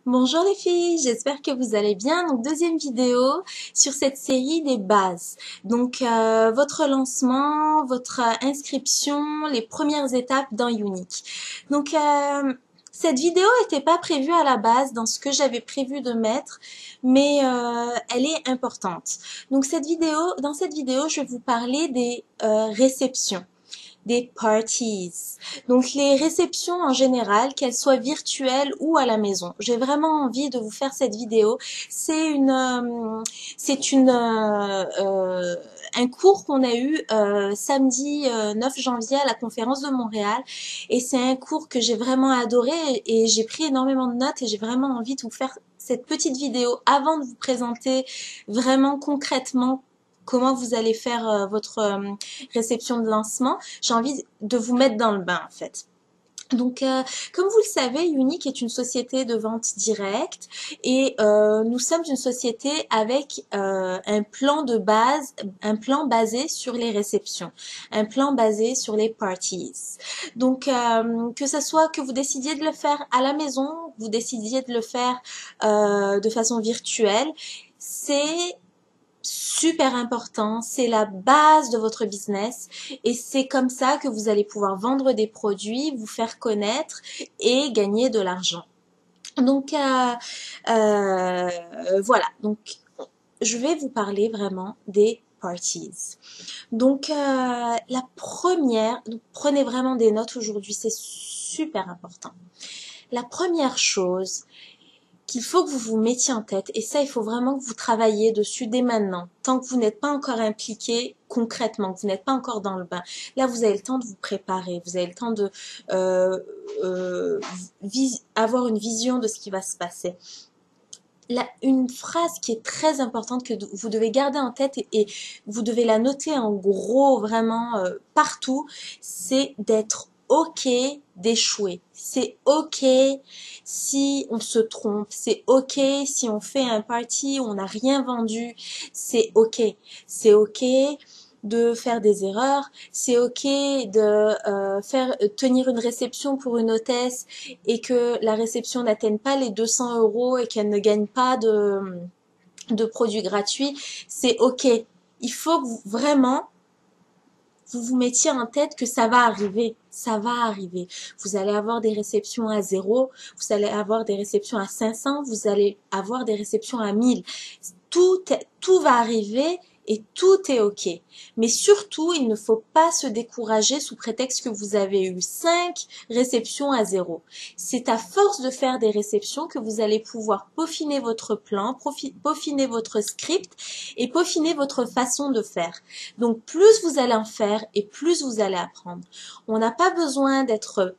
Bonjour les filles, j'espère que vous allez bien. Donc deuxième vidéo sur cette série des bases. Donc votre lancement, votre inscription, les premières étapes dans Unique. Donc cette vidéo n'était pas prévue à la base dans ce que j'avais prévu de mettre, mais elle est importante. Donc dans cette vidéo, je vais vous parler des réceptions, des parties. Donc les réceptions en général, qu'elles soient virtuelles ou à la maison. J'ai vraiment envie de vous faire cette vidéo. C'est un cours qu'on a eu samedi 9 janvier à la conférence de Montréal, et c'est un cours que j'ai vraiment adoré et j'ai pris énormément de notes et j'ai vraiment envie de vous faire cette petite vidéo avant de vous présenter vraiment concrètement comment vous allez faire votre réception de lancement. J'ai envie de vous mettre dans le bain en fait. Donc, comme vous le savez, Unique est une société de vente directe et nous sommes une société avec un plan de base, un plan basé sur les réceptions, un plan basé sur les parties. Donc, que ce soit que vous décidiez de le faire à la maison, vous décidiez de le faire de façon virtuelle, c'est super important, c'est la base de votre business et c'est comme ça que vous allez pouvoir vendre des produits, vous faire connaître et gagner de l'argent. Donc voilà, donc je vais vous parler vraiment des parties. Donc la première, donc prenez vraiment des notes aujourd'hui, c'est super important. La première chose qu'il faut que vous vous mettiez en tête, et ça, il faut vraiment que vous travailliez dessus dès maintenant, tant que vous n'êtes pas encore impliqué concrètement, que vous n'êtes pas encore dans le bain. Là, vous avez le temps de vous préparer, vous avez le temps de avoir une vision de ce qui va se passer. Là, une phrase qui est très importante que vous devez garder en tête et vous devez la noter en gros vraiment partout, c'est d'être OK d'échouer. C'est OK si on se trompe. C'est OK si on fait un party où on n'a rien vendu. C'est OK. C'est OK de faire des erreurs. C'est OK de tenir une réception pour une hôtesse et que la réception n'atteigne pas les 200 € et qu'elle ne gagne pas de produits gratuits. C'est OK. Il faut que vraiment vous vous mettiez en tête que ça va arriver. Ça va arriver. Vous allez avoir des réceptions à 0, vous allez avoir des réceptions à 500, vous allez avoir des réceptions à 1000. Tout va arriver et tout est OK. Mais surtout, il ne faut pas se décourager sous prétexte que vous avez eu 5 réceptions à 0. C'est à force de faire des réceptions que vous allez pouvoir peaufiner votre plan, peaufiner votre script et peaufiner votre façon de faire. Donc, plus vous allez en faire et plus vous allez apprendre. On n'a pas besoin d'être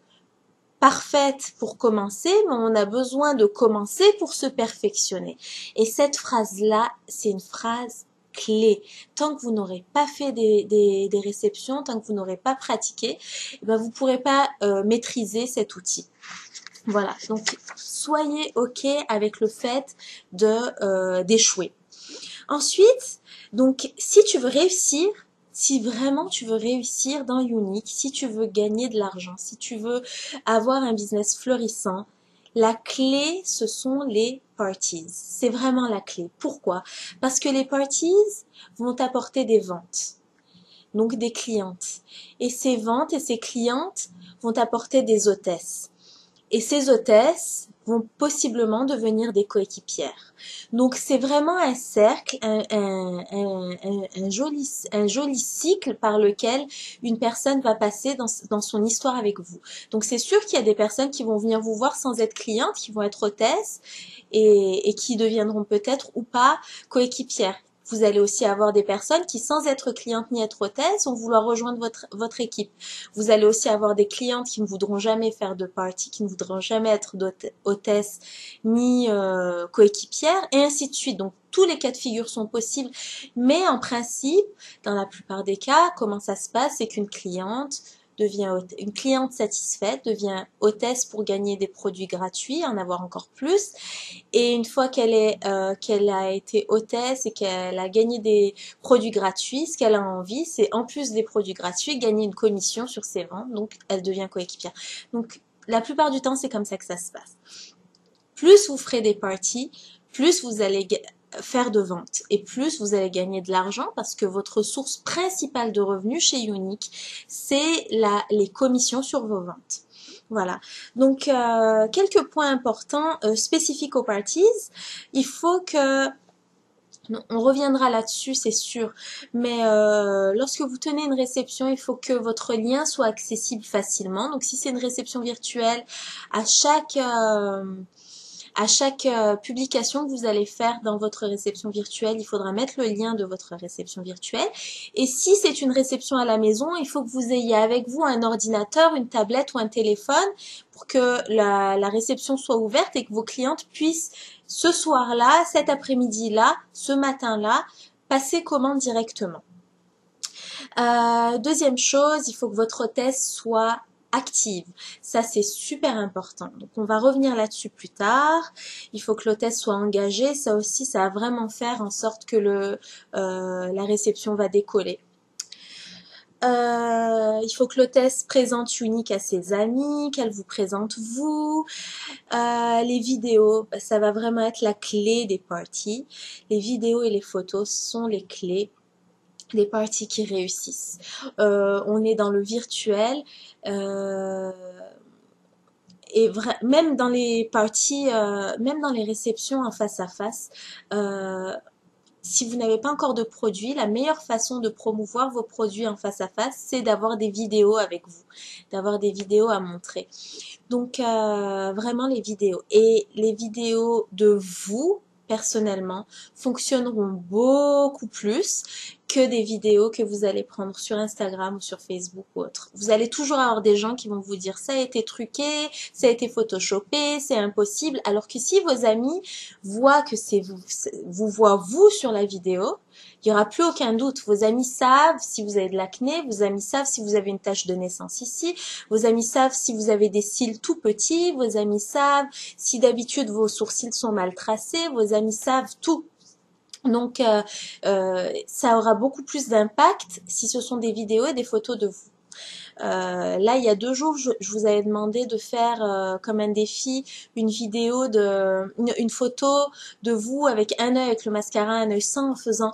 parfaite pour commencer, mais on a besoin de commencer pour se perfectionner. Et cette phrase-là, c'est une phrase clé. Tant que vous n'aurez pas fait des réceptions, tant que vous n'aurez pas pratiqué, eh ben vous ne pourrez pas maîtriser cet outil. Voilà, donc soyez OK avec le fait d'échouer. Ensuite, donc si tu veux réussir, si vraiment tu veux réussir dans Unique, si tu veux gagner de l'argent, si tu veux avoir un business florissant, la clé, ce sont les parties. C'est vraiment la clé. Pourquoi? Parce que les parties vont t'apporter des ventes, donc des clientes. Et ces ventes et ces clientes vont t'apporter des hôtesses. Et ces hôtesses vont possiblement devenir des coéquipières. Donc c'est vraiment un cercle, un joli cycle par lequel une personne va passer dans son histoire avec vous. Donc c'est sûr qu'il y a des personnes qui vont venir vous voir sans être clientes, qui vont être hôtesses et qui deviendront peut-être ou pas coéquipières. Vous allez aussi avoir des personnes qui, sans être clientes ni être hôtesses, vont vouloir rejoindre votre équipe. Vous allez aussi avoir des clientes qui ne voudront jamais faire de party, qui ne voudront jamais être hôtesses ni coéquipières, et ainsi de suite. Donc, tous les cas de figure sont possibles. Mais en principe, dans la plupart des cas, comment ça se passe, c'est qu'une cliente une cliente satisfaite devient hôtesse pour gagner des produits gratuits, en avoir encore plus. Et une fois qu'elle a été hôtesse et qu'elle a gagné des produits gratuits, ce qu'elle a envie, c'est en plus des produits gratuits, gagner une commission sur ses ventes. Donc, elle devient coéquipière. Donc, la plupart du temps, c'est comme ça que ça se passe. plus vous ferez des parties, plus vous allez faire de ventes et plus vous allez gagner de l'argent parce que votre source principale de revenus chez Younique, c'est les commissions sur vos ventes. Voilà, donc quelques points importants spécifiques aux parties. Il faut que on reviendra là-dessus, c'est sûr. Mais lorsque vous tenez une réception, il faut que votre lien soit accessible facilement. Donc, si c'est une réception virtuelle, à chaque publication que vous allez faire dans votre réception virtuelle, il faudra mettre le lien de votre réception virtuelle. Et si c'est une réception à la maison, il faut que vous ayez avec vous un ordinateur, une tablette ou un téléphone pour que la réception soit ouverte et que vos clientes puissent ce soir-là, cet après-midi-là, ce matin-là, passer commande directement. Deuxième chose, il faut que votre hôtesse soit active. Ça, c'est super important. Donc, on va revenir là-dessus plus tard. Il faut que l'hôtesse soit engagée. Ça aussi, ça va vraiment faire en sorte que la réception va décoller. Il faut que l'hôtesse présente Younique à ses amis, qu'elle vous présente vous. Les vidéos, ça va vraiment être la clé des parties. Les vidéos et les photos sont les clés des parties qui réussissent. On est dans le virtuel et même dans les parties, même dans les réceptions en face à face, si vous n'avez pas encore de produits, la meilleure façon de promouvoir vos produits en face à face, c'est d'avoir des vidéos avec vous, d'avoir des vidéos à montrer. Donc vraiment les vidéos. Et les vidéos de vous, personnellement, fonctionneront beaucoup plus que des vidéos que vous allez prendre sur Instagram ou sur Facebook ou autre. Vous allez toujours avoir des gens qui vont vous dire ça a été truqué, ça a été photoshopé, c'est impossible. Alors que si vos amis voient que c'est vous voient vous sur la vidéo, il n'y aura plus aucun doute. Vos amis savent si vous avez de l'acné, vos amis savent si vous avez une tache de naissance ici, vos amis savent si vous avez des cils tout petits, vos amis savent si d'habitude vos sourcils sont mal tracés, vos amis savent tout. Donc, ça aura beaucoup plus d'impact si ce sont des vidéos et des photos de vous. Là, il y a 2 jours, je vous avais demandé de faire comme un défi une vidéo une photo de vous avec un œil avec le mascara, un œil sans, en faisant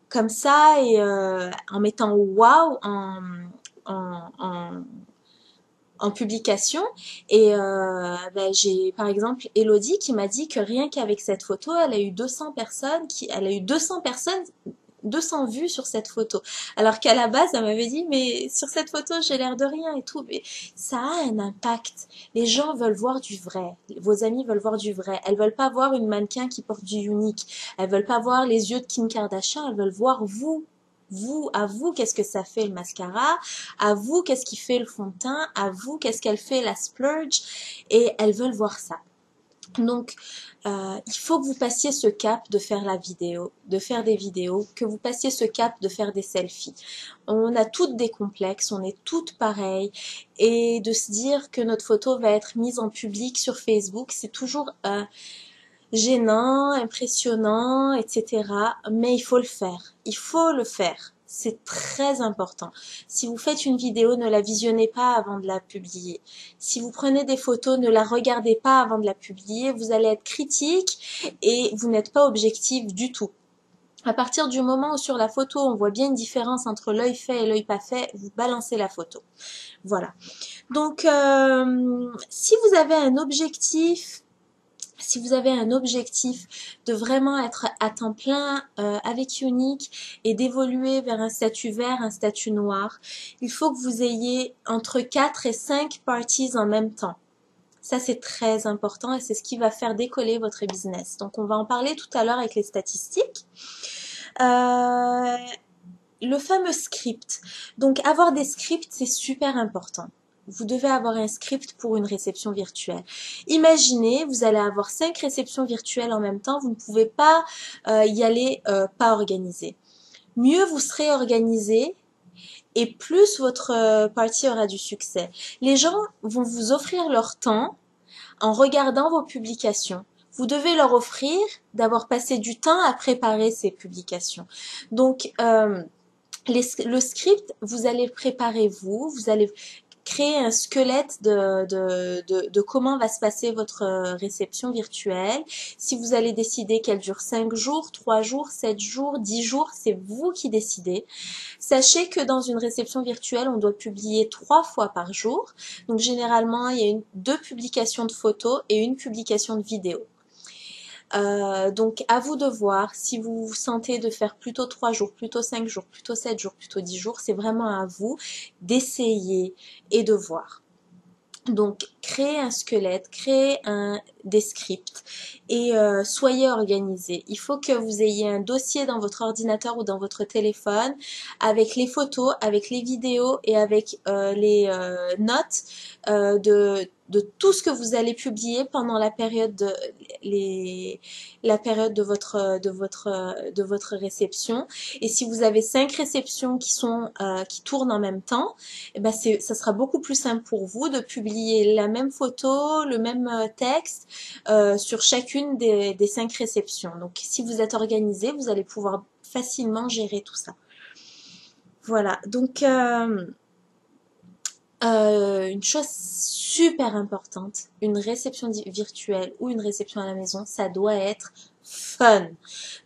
comme ça et en mettant waouh en publication et j'ai par exemple Elodie qui m'a dit que rien qu'avec cette photo elle a eu 200 personnes 200 vues sur cette photo alors qu'à la base elle m'avait dit mais sur cette photo j'ai l'air de rien et tout, mais ça a un impact. Les gens veulent voir du vrai, vos amis veulent voir du vrai, elles veulent pas voir une mannequin qui porte du Younique, elles veulent pas voir les yeux de Kim Kardashian, elles veulent voir à vous, qu'est-ce que ça fait le mascara, à vous, qu'est-ce qui fait le fond de teint, à vous, qu'est-ce qu'elle fait la splurge, et elles veulent voir ça. Donc, il faut que vous passiez ce cap de faire de faire des vidéos, que vous passiez ce cap de faire des selfies. On a toutes des complexes, on est toutes pareilles, et de se dire que notre photo va être mise en public sur Facebook, c'est toujours gênant, impressionnant, etc. Mais il faut le faire. Il faut le faire. C'est très important. Si vous faites une vidéo, ne la visionnez pas avant de la publier. Si vous prenez des photos, ne la regardez pas avant de la publier. Vous allez être critique et vous n'êtes pas objectif du tout. À partir du moment où sur la photo, on voit bien une différence entre l'œil fait et l'œil pas fait, vous balancez la photo. Voilà. Donc, si vous avez un objectif de vraiment être à temps plein avec Younique et d'évoluer vers un statut vert, un statut noir, il faut que vous ayez entre 4 et 5 parties en même temps. Ça, c'est très important et c'est ce qui va faire décoller votre business. Donc, on va en parler tout à l'heure avec les statistiques. Le fameux script. Donc, avoir des scripts, c'est super important. Vous devez avoir un script pour une réception virtuelle. Imaginez, vous allez avoir 5 réceptions virtuelles en même temps, vous ne pouvez pas y aller pas organisé. Mieux vous serez organisé et plus votre partie aura du succès. Les gens vont vous offrir leur temps en regardant vos publications. Vous devez leur offrir d'avoir passé du temps à préparer ces publications. Donc, le script, vous allez le préparer vous allez créer un squelette de comment va se passer votre réception virtuelle. Si vous allez décider qu'elle dure 5 jours, 3 jours, 7 jours, 10 jours, c'est vous qui décidez. Sachez que dans une réception virtuelle, on doit publier 3 fois par jour. Donc généralement, il y a 2 publications de photos et une publication de vidéos. Donc à vous de voir si vous vous sentez de faire plutôt 3 jours, plutôt 5 jours, plutôt 7 jours, plutôt 10 jours. C'est vraiment à vous d'essayer et de voir. Donc, créez un squelette, créez des scripts et soyez organisé. Il faut que vous ayez un dossier dans votre ordinateur ou dans votre téléphone avec les photos, avec les vidéos et avec les notes de tout ce que vous allez publier pendant la période de votre réception. Et si vous avez 5 réceptions qui tournent en même temps, eh ben ça sera beaucoup plus simple pour vous de publier la même photo, le même texte sur chacune des 5 réceptions. Donc si vous êtes organisé, vous allez pouvoir facilement gérer tout ça. Voilà, donc une chose super importante, une réception virtuelle ou une réception à la maison, ça doit être fun.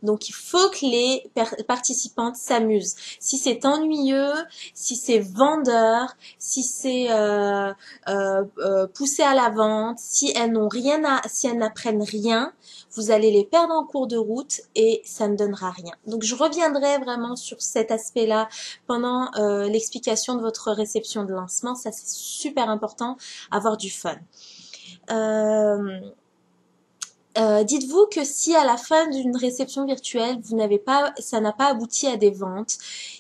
Donc il faut que les participantes s'amusent. Si c'est ennuyeux, si c'est vendeur, si c'est poussé à la vente, si elles n'apprennent rien, vous allez les perdre en cours de route et ça ne donnera rien. Donc je reviendrai vraiment sur cet aspect-là pendant l'explication de votre réception de lancement. Ça c'est super important, avoir du fun. Dites-vous que si à la fin d'une réception virtuelle, ça n'a pas abouti à des ventes,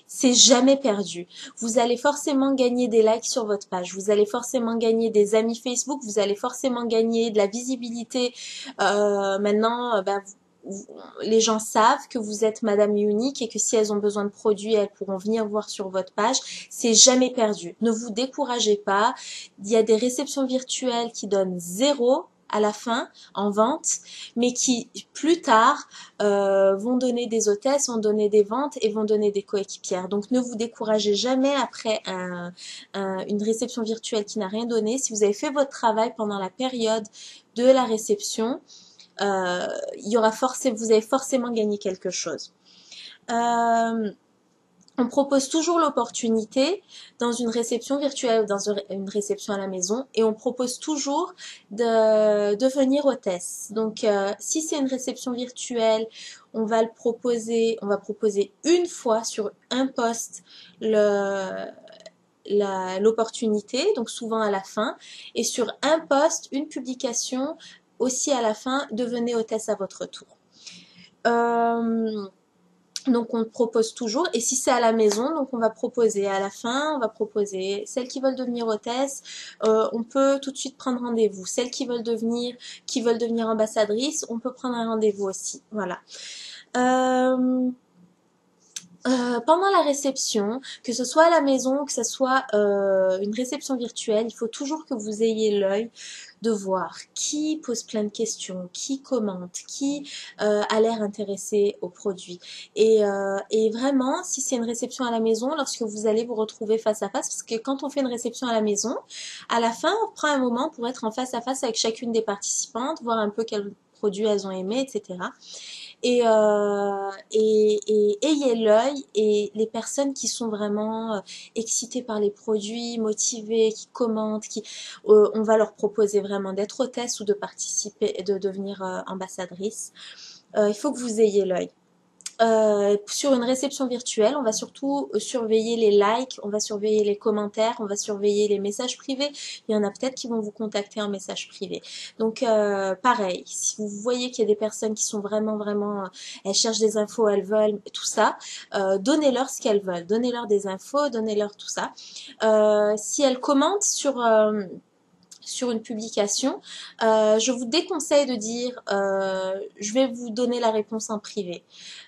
c'est jamais perdu. Vous allez forcément gagner des likes sur votre page, vous allez forcément gagner des amis Facebook, vous allez forcément gagner de la visibilité. Maintenant, les gens savent que vous êtes Madame Unique et que si elles ont besoin de produits, elles pourront venir voir sur votre page. C'est jamais perdu. Ne vous découragez pas. Il y a des réceptions virtuelles qui donnent 0 à la fin en vente, mais qui plus tard vont donner des hôtesses, vont donner des ventes et vont donner des coéquipières. Donc ne vous découragez jamais après une réception virtuelle qui n'a rien donné. Si vous avez fait votre travail pendant la période de la réception, vous avez forcément gagné quelque chose. On propose toujours l'opportunité dans une réception virtuelle ou dans une réception à la maison et on propose toujours de devenir hôtesse. Donc, si c'est une réception virtuelle, on va proposer une fois sur un poste l'opportunité, donc souvent à la fin, et sur un poste, une publication aussi à la fin, devenez hôtesse à votre tour. Donc on propose toujours, et si c'est à la maison, donc on va proposer à la fin, on va proposer celles qui veulent devenir hôtesse, on peut tout de suite prendre rendez-vous. Celles qui veulent devenir ambassadrices, on peut prendre un rendez-vous aussi. Voilà. Pendant la réception, que ce soit à la maison ou que ce soit une réception virtuelle, il faut toujours que vous ayez l'œil de voir qui pose plein de questions, qui commente, qui a l'air intéressé au produit. Et vraiment, si c'est une réception à la maison, lorsque vous allez vous retrouver face à face, parce que quand on fait une réception à la maison, à la fin, on prend un moment pour être en face à face avec chacune des participantes, voir un peu quels produits elles ont aimé, etc. Et ayez l'œil et les personnes qui sont vraiment excitées par les produits, motivées, qui commentent, on va leur proposer vraiment d'être hôtesse ou de participer et de devenir ambassadrice. Il faut que vous ayez l'œil. Sur une réception virtuelle, on va surtout surveiller les likes, on va surveiller les commentaires, on va surveiller les messages privés. Il y en a peut-être qui vont vous contacter en message privé. Donc pareil, si vous voyez qu'il y a des personnes qui sont vraiment, elles cherchent des infos, elles veulent tout ça, donnez-leur ce qu'elles veulent, donnez-leur des infos, donnez-leur tout ça. Si elles commentent sur une publication, je vous déconseille de dire je vais vous donner la réponse en privé.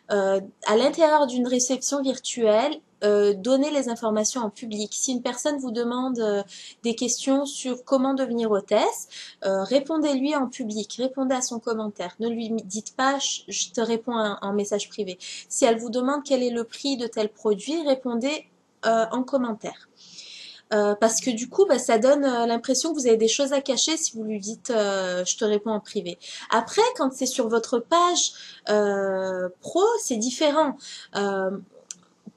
À l'intérieur d'une réception virtuelle, donnez les informations en public. Si une personne vous demande des questions sur comment devenir hôtesse, répondez-lui en public, répondez à son commentaire. Ne lui dites pas je te réponds en message privé. Si elle vous demande quel est le prix de tel produit, répondez en commentaire. parce que du coup, bah, ça donne l'impression que vous avez des choses à cacher si vous lui dites je te réponds en privé. Après, quand c'est sur votre page pro, c'est différent. Euh,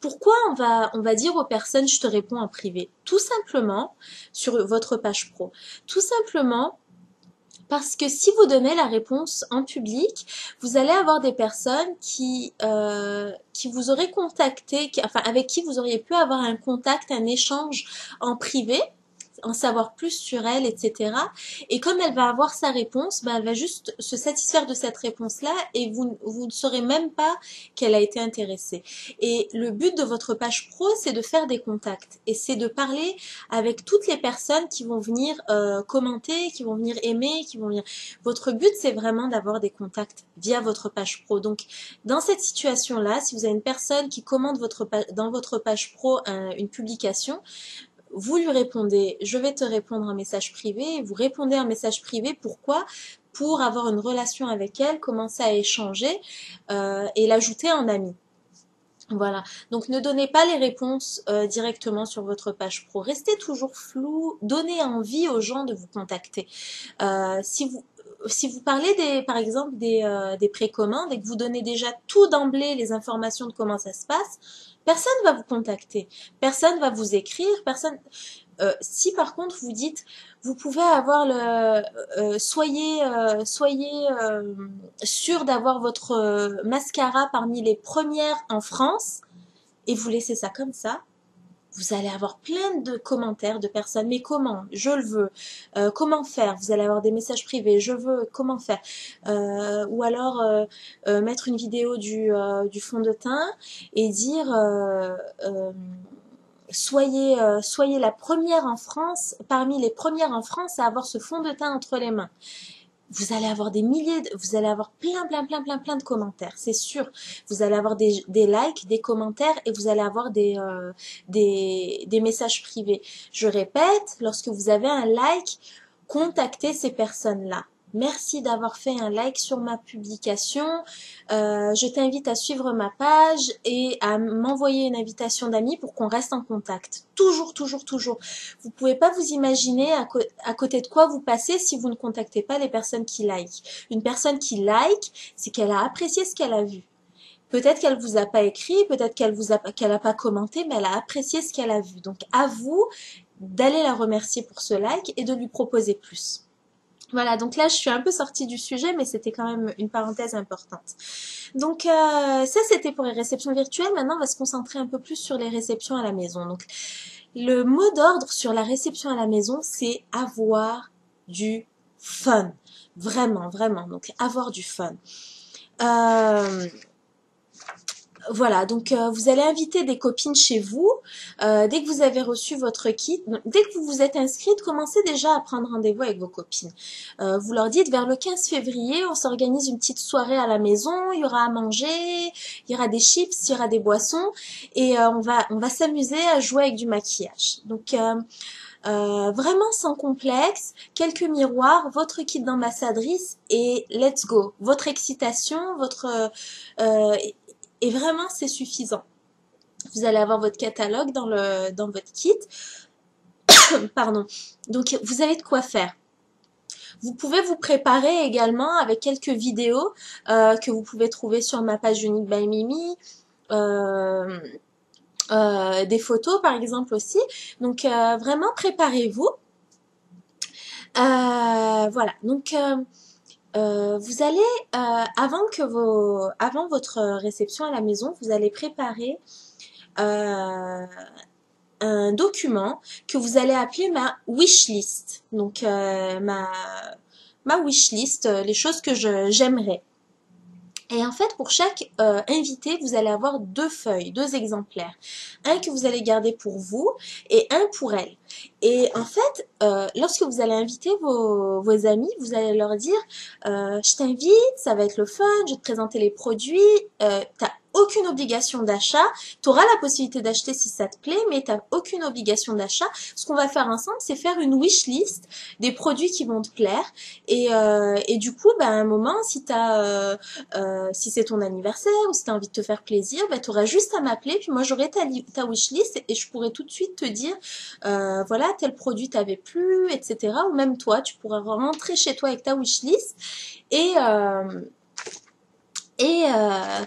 Pourquoi on va dire aux personnes je te réponds en privé? Tout simplement sur votre page pro. Tout simplement parce que si vous donnez la réponse en public, vous allez avoir des personnes qui vous auraient contacté, enfin avec qui vous auriez pu avoir un contact, un échange en privé, en savoir plus sur elle, etc. Et comme elle va avoir sa réponse, ben elle va juste se satisfaire de cette réponse-là et vous ne saurez même pas qu'elle a été intéressée. Et le but de votre page pro, c'est de faire des contacts et c'est de parler avec toutes les personnes qui vont venir commenter, qui vont venir aimer, qui vont venir. Votre but, c'est vraiment d'avoir des contacts via votre page pro. Donc, dans cette situation-là, si vous avez une personne qui commente dans votre page pro une publication, vous lui répondez, je vais te répondre un message privé, vous répondez un message privé, pourquoi? Pour avoir une relation avec elle, commencer à échanger et l'ajouter en ami. Voilà, donc ne donnez pas les réponses directement sur votre page pro, restez toujours flou, donnez envie aux gens de vous contacter. Si vous parlez par exemple des précommandes et que vous donnez déjà tout d'emblée les informations de comment ça se passe, personne va vous contacter, personne va vous écrire, personne. Si par contre vous dites, vous pouvez avoir soyez sûr d'avoir votre mascara parmi les premières en France et vous laissez ça comme ça. Vous allez avoir plein de commentaires de personnes, mais comment? Je le veux. Comment faire? Vous allez avoir des messages privés, je veux, comment faire? Ou alors mettre une vidéo du fond de teint et dire soyez la première en France, parmi les premières en France à avoir ce fond de teint entre les mains. Vous allez avoir vous allez avoir plein de commentaires, c'est sûr. Vous allez avoir des likes, des commentaires et vous allez avoir des messages privés. Je répète, lorsque vous avez un like, contactez ces personnes-là. Merci d'avoir fait un like sur ma publication. Je t'invite à suivre ma page et à m'envoyer une invitation d'amis pour qu'on reste en contact. Toujours, toujours, toujours. Vous pouvez pas vous imaginer à côté de quoi vous passez si vous ne contactez pas les personnes qui like. Une personne qui like, c'est qu'elle a apprécié ce qu'elle a vu. Peut-être qu'elle vous a pas écrit, peut-être qu'elle a pas commenté, mais elle a apprécié ce qu'elle a vu. Donc à vous d'aller la remercier pour ce like et de lui proposer plus. Voilà, donc là je suis un peu sortie du sujet, mais c'était quand même une parenthèse importante. Donc ça c'était pour les réceptions virtuelles. Maintenant on va se concentrer un peu plus sur les réceptions à la maison. Donc le mot d'ordre sur la réception à la maison, c'est avoir du fun. Vraiment, vraiment. Donc avoir du fun. Voilà, donc vous allez inviter des copines chez vous. Dès que vous avez reçu votre kit, dès que vous vous êtes inscrite, commencez déjà à prendre rendez-vous avec vos copines. Vous leur dites vers le 15 février, on s'organise une petite soirée à la maison, il y aura à manger, il y aura des chips, il y aura des boissons et on va s'amuser à jouer avec du maquillage. Donc vraiment sans complexe, quelques miroirs, votre kit d'ambassadrice et let's go. Votre excitation, et vraiment, c'est suffisant. Vous allez avoir votre catalogue dans votre kit. Pardon. Donc, vous avez de quoi faire. Vous pouvez vous préparer également avec quelques vidéos que vous pouvez trouver sur ma page Unique by Mimi. Des photos, par exemple, aussi. Donc, vraiment, préparez-vous. Voilà. Donc, vous allez, avant votre réception à la maison, vous allez préparer un document que vous allez appeler ma wish list. Donc, ma wish list, les choses que j'aimerais. Et en fait, pour chaque invité, vous allez avoir deux feuilles, deux exemplaires. Un que vous allez garder pour vous et un pour elle. Et en fait, lorsque vous allez inviter vos amis, vous allez leur dire je t'invite, ça va être le fun, je vais te présenter les produits. aucune obligation d'achat. Tu auras la possibilité d'acheter si ça te plaît, mais tu n'as aucune obligation d'achat. Ce qu'on va faire ensemble, c'est faire une wish list des produits qui vont te plaire. Et du coup, à un moment, si c'est ton anniversaire ou si tu as envie de te faire plaisir, tu auras juste à m'appeler. Puis moi, j'aurai ta wish list et je pourrai tout de suite te dire, voilà, tel produit t'avait plu, etc. Ou même toi, tu pourras rentrer chez toi avec ta wish list et... Et, euh,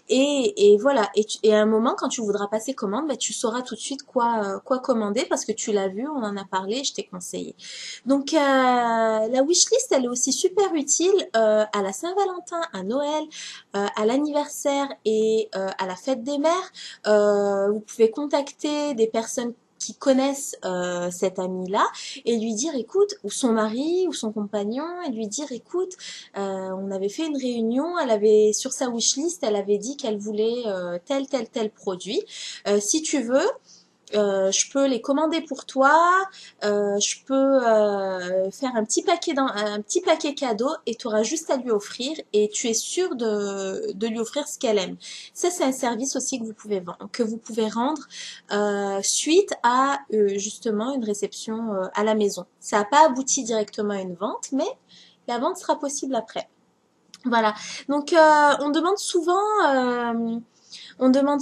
et voilà. Et à un moment, quand tu voudras passer commande, tu sauras tout de suite quoi commander parce que tu l'as vu, on en a parlé, je t'ai conseillé. Donc, la wishlist, elle est aussi super utile à la Saint-Valentin, à Noël, à l'anniversaire et à la fête des mères. Vous pouvez contacter des personnes qui connaissent cet ami-là et lui dire, écoute, ou son mari ou son compagnon, et lui dire, écoute, on avait fait une réunion, elle avait sur sa wishlist, elle avait dit qu'elle voulait tel produit. Si tu veux, je peux les commander pour toi, je peux faire un petit paquet cadeau et tu auras juste à lui offrir et tu es sûr de lui offrir ce qu'elle aime. Ça, c'est un service aussi que vous pouvez rendre suite à justement une réception à la maison. Ça n'a pas abouti directement à une vente, mais la vente sera possible après. Voilà. Donc, on demande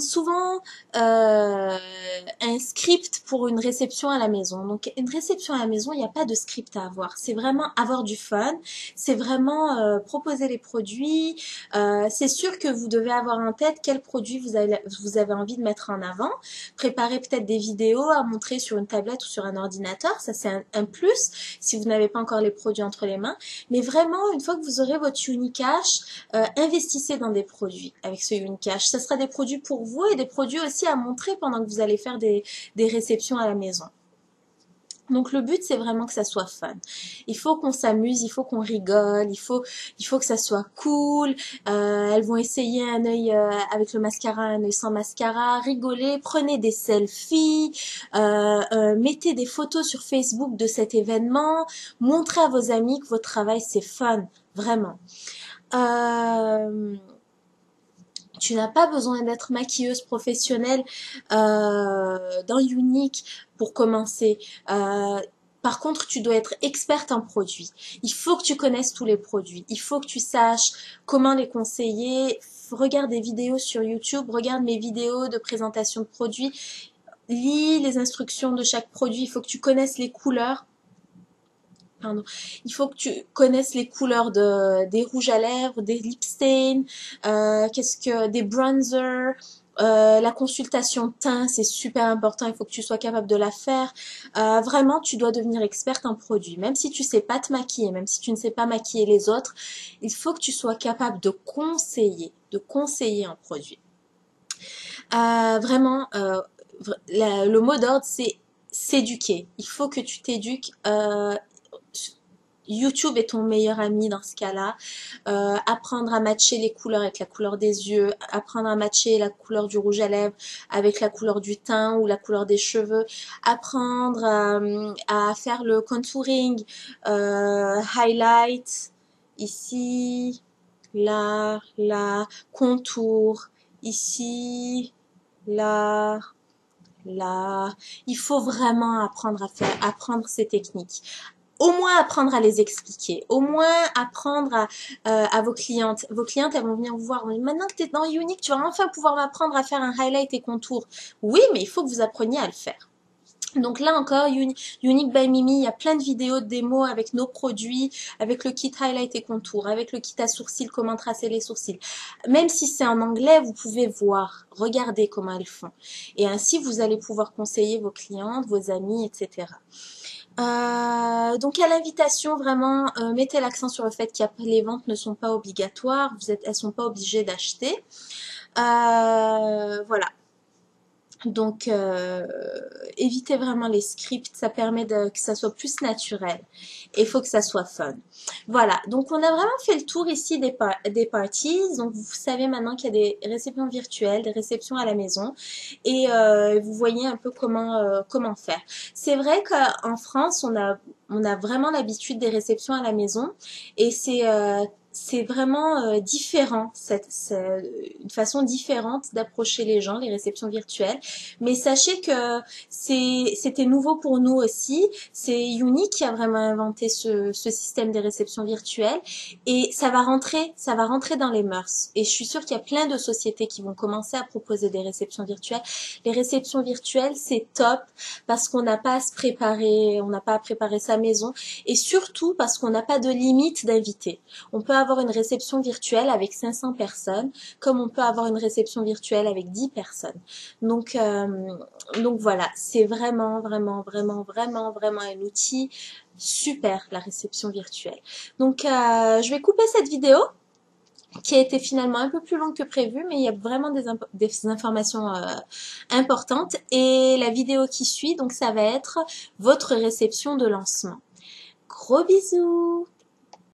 souvent un script pour une réception à la maison. Donc, une réception à la maison, il n'y a pas de script à avoir. C'est vraiment avoir du fun. C'est vraiment proposer les produits. C'est sûr que vous devez avoir en tête quel produit vous avez envie de mettre en avant. Préparer peut-être des vidéos à montrer sur une tablette ou sur un ordinateur. Ça, c'est un plus si vous n'avez pas encore les produits entre les mains. Mais vraiment, une fois que vous aurez votre Unicash, investissez dans des produits avec ce Unicash. Ce sera des produits pour vous et des produits aussi à montrer pendant que vous allez faire des réceptions à la maison. Donc le but, c'est vraiment que ça soit fun. Il faut qu'on s'amuse, il faut qu'on rigole, il faut que ça soit cool. Elles vont essayer un œil avec le mascara, un œil sans mascara, rigoler, prenez des selfies, mettez des photos sur Facebook de cet événement, montrez à vos amis que votre travail c'est fun, vraiment. Tu n'as pas besoin d'être maquilleuse professionnelle dans Younique pour commencer. Par contre, tu dois être experte en produits. Il faut que tu connaisses tous les produits. Il faut que tu saches comment les conseiller. Regarde des vidéos sur YouTube, regarde mes vidéos de présentation de produits. Lis les instructions de chaque produit. Il faut que tu connaisses les couleurs. Pardon. Il faut que tu connaisses les couleurs des rouges à lèvres, des lip stains, des bronzers, la consultation teint, c'est super important, il faut que tu sois capable de la faire. Vraiment, tu dois devenir experte en produits. Même si tu sais pas te maquiller, même si tu ne sais pas maquiller les autres, il faut que tu sois capable de conseiller en produits. Vraiment, le mot d'ordre, c'est s'éduquer. Il faut que tu t'éduques. YouTube est ton meilleur ami dans ce cas-là. Apprendre à matcher les couleurs avec la couleur des yeux, apprendre à matcher la couleur du rouge à lèvres avec la couleur du teint ou la couleur des cheveux, apprendre à faire le contouring, highlight, ici, là, contour, ici, là, là. Il faut vraiment apprendre ces techniques. Au moins apprendre à les expliquer, au moins apprendre à vos clientes. Vos clientes, elles vont venir vous voir. Maintenant que tu es dans Younique, tu vas enfin pouvoir m'apprendre à faire un highlight et contour. Oui, mais il faut que vous appreniez à le faire. Donc là encore, Younique by Mimi, il y a plein de vidéos de démo avec nos produits, avec le kit highlight et contour, avec le kit à sourcils, comment tracer les sourcils. Même si c'est en anglais, vous pouvez voir, regarder comment elles font. Et ainsi, vous allez pouvoir conseiller vos clientes, vos amis, etc. Donc à l'invitation, vraiment, mettez l'accent sur le fait que les ventes ne sont pas obligatoires, elles sont pas obligées d'acheter. Voilà. Donc, évitez vraiment les scripts, ça permet que ça soit plus naturel. Et il faut que ça soit fun. Voilà, donc on a vraiment fait le tour ici des parties. Donc, vous savez maintenant qu'il y a des réceptions virtuelles, des réceptions à la maison. Et vous voyez un peu comment faire. C'est vrai qu'en France, on a vraiment l'habitude des réceptions à la maison. Et c'est c'est vraiment différent, une façon différente d'approcher les gens, les réceptions virtuelles. Mais sachez que c'était nouveau pour nous aussi. C'est Uni qui a vraiment inventé ce système des réceptions virtuelles et ça va rentrer dans les mœurs. Et je suis sûre qu'il y a plein de sociétés qui vont commencer à proposer des réceptions virtuelles. Les réceptions virtuelles, c'est top parce qu'on n'a pas à se préparer, on n'a pas à préparer sa maison et surtout parce qu'on n'a pas de limite d'invités. On peut avoir une réception virtuelle avec 500 personnes, comme on peut avoir une réception virtuelle avec 10 personnes. Donc, donc voilà, c'est vraiment, vraiment, vraiment, vraiment, vraiment un outil super, la réception virtuelle. Donc, je vais couper cette vidéo qui a été finalement un peu plus longue que prévu, mais il y a vraiment des informations importantes. Et la vidéo qui suit, donc ça va être votre réception de lancement. Gros bisous!